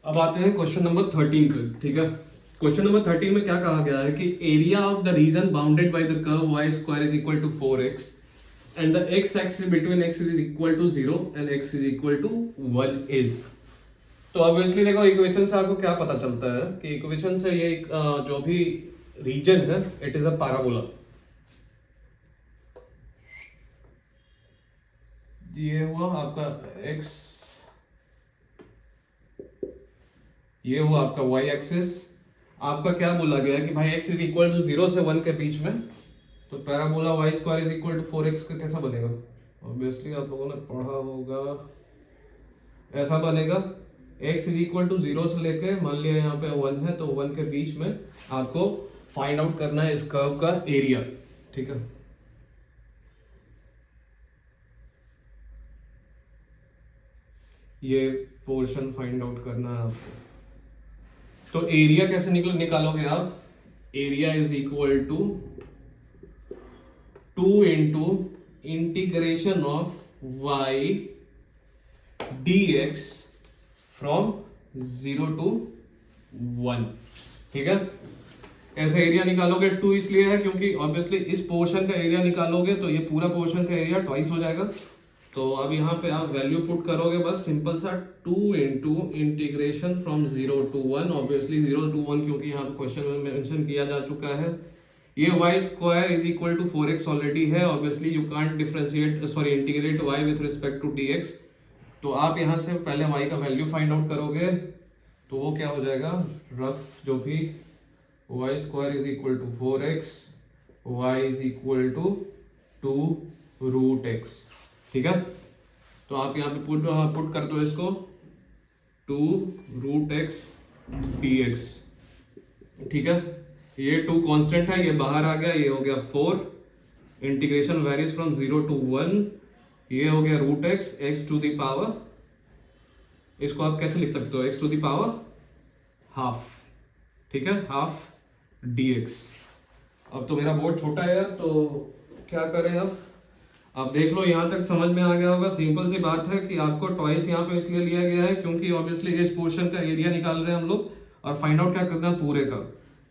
अब आते हैं क्वेश्चन नंबर 13 पे। ठीक है, क्वेश्चन नंबर 13 में क्या कहा गया है कि area of the region bounded by the curve y square is equal to 4x and the x axis between x is equal to 0 and x is equal to 1 is. तो obviously देखो equation से आपको क्या पता चलता है कि equation से ये जो भी रीजन है इट इज अ पैराबोला। ये हुआ आपका x, ये हुआ आपका y एक्सिस। आपका क्या बोला गया है कि भाई x इज इक्वल टू 0 से 1 के बीच में, तो parabola y square is equal to 4x का कैसा बनेगा? ऑब्वियसली आप लोगों ने पढ़ा होगा, ऐसा बनेगा x इज इक्वल टू 0 से लेके मान लिया यहाँ पे 1 है, तो 1 के बीच में आपको फाइंड आउट करना है इस कर्व का एरिया। ठीक है, ये पोर्शन फाइंड आउट करना है आपको। तो एरिया कैसे निकालोगे आप? Area is equal to 2 into integration of y dx from 0 to 1। ठीक है, ऐसे एरिया निकालोगे। 2 इसलिए है क्योंकि ऑब्वियसली इस पोर्शन का एरिया निकालोगे तो ये पूरा पोर्शन का एरिया ट्वाइस हो जाएगा। तो अब यहाँ पे आप वैल्यू पुट करोगे, बस सिंपल सा 2 into integration from 0 to 1। Obviously 0 to 1 क्योंकि यहाँ क्वेश्चन में मेंशन किया जा चुका है। ये y square is equal to 4x already है। Obviously you can't differentiate integrate y with respect to dx। तो आप यहाँ से पहले y का वैल्यू फाइंड आउट करोगे, तो वो क्या हो जाएगा, रफ जो भी y square is equal to 4x, y is equal to 2 root x। ठीक है, तो आप यहाँ पे पुट कर दो इसको 2 रूट x dx। ठीक है, ये 2 कांस्टेंट है, ये बाहर आ गया, ये हो गया 4। इंटीग्रेशन वेरीज फ्रॉम 0 to 1, ये हो गया root x to the power, इसको आप कैसे लिख सकते हो, x to the power half. ठीक है, हाफ dx। अब तो मेरा बोर्ड छोटा है यार, तो क्या करें अब? आप देख लो, यहां तक समझ में आ गया होगा। सिंपल सी बात है कि आपको ट्वाइस यहाँ पे इसलिए लिया गया है क्योंकि ऑब्वियसली इस पोर्शन का एरिया निकाल रहे हैं हम लोग और फाइंड आउट क्या करना है पूरे का।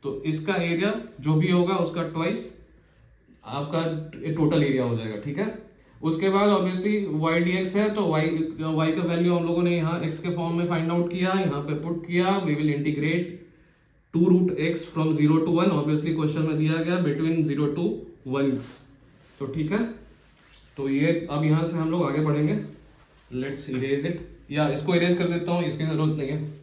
तो इसका एरिया जो भी होगा उसका ट्वाइस आपका टोटल एरिया हो जाएगा। ठीक है, उसके बाद ऑब्वियसली y dx है, तो y का वैल्यू हम लोगों ने यहाँ x के फॉर्म में फाइंड आउट किया, यहाँ पे पुट किया। We will integrate 2 root x from 0 to 1। Obviously question में दिया गया बिटवीन 0 to 1। तो ठीक है, तो ये अब यहां से हम लोग आगे बढ़ेंगे। लेट्स इरेज इट, या इसको इरेज कर देता हूं, इसकी जरूरत नहीं है।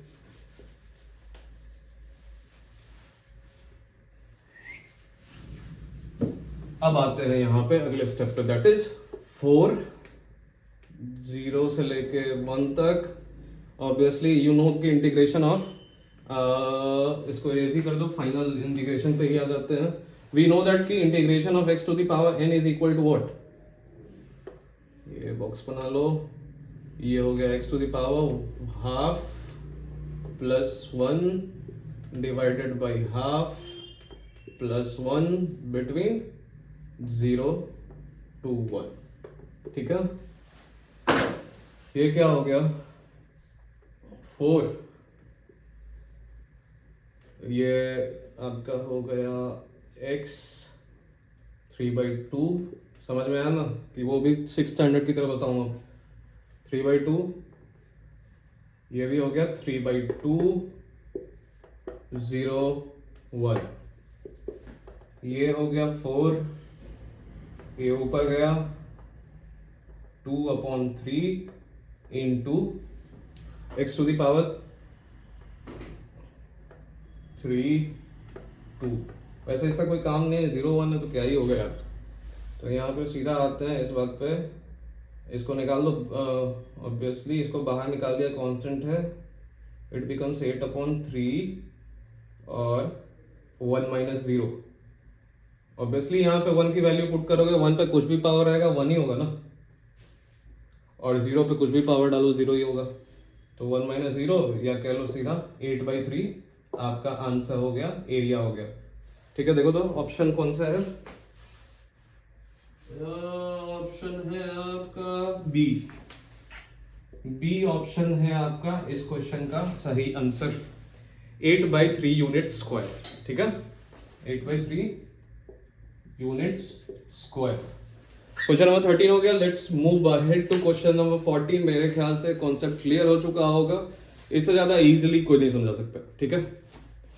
अब आते हैं यहां पे अगले स्टेप पे, दैट इज 4 0 से लेके 1 तक। ऑब्वियसली यू नो की इंटीग्रेशन ऑफ इसको इरेज ही कर दो, फाइनल इंटीग्रेशन पे ही आ जाते हैं। वी नो दैट की integration of x to the power n is equal to what, ये बॉक्स बना लो, ये हो गया x to the power half plus 1 divided by half plus 1 between 0 to 1। ठीक है, ये क्या हो गया 4, ये आपका हो गया x 3/2। समझ में आया ना कि वो भी 6 स्टैंडर्ड की तरह बताऊं अब। 3/2, ये भी हो गया 3/2 0 1, ये हो गया 4, ये ऊपर गया 2/3 into x to the power 3 2। वैसे इसका कोई काम नहीं है, 0 1 है तो क्या ही हो गया यार। तो यहाँ पे सीधा आते हैं इस बात पे, इसको निकाल दो। ऑब्वियसली इसको बाहर निकाल दिया, कांस्टेंट है, इट बिकम्स 8/3 और 1 माइनस 0। ऑब्वियसली यहाँ पे 1 की वैल्यू पुट करोगे, 1 पे कुछ भी पावर आएगा 1 ही होगा ना, और 0 पे कुछ भी पावर डालो 0 ही होगा। तो 1 माइनस 0, या कह लो सीधा 8/3 आपका आंसर हो गया, एरिया हो गया। ठीक है, देखो तो ऑप्शन कौन सा है, ऑप्शन है आपका बी। बी ऑप्शन है आपका इस क्वेश्चन का सही आंसर, 8/3 यूनिट स्क्वायर। ठीक है, 8/3 यूनिट्स स्क्वायर। क्वेश्चन नंबर 13 हो गया। Let's move ahead to question number 14। मेरे ख्याल से कॉन्सेप्ट क्लियर हो चुका होगा, इससे ज्यादा इजीली कोई नहीं समझा सकता। ठीक है,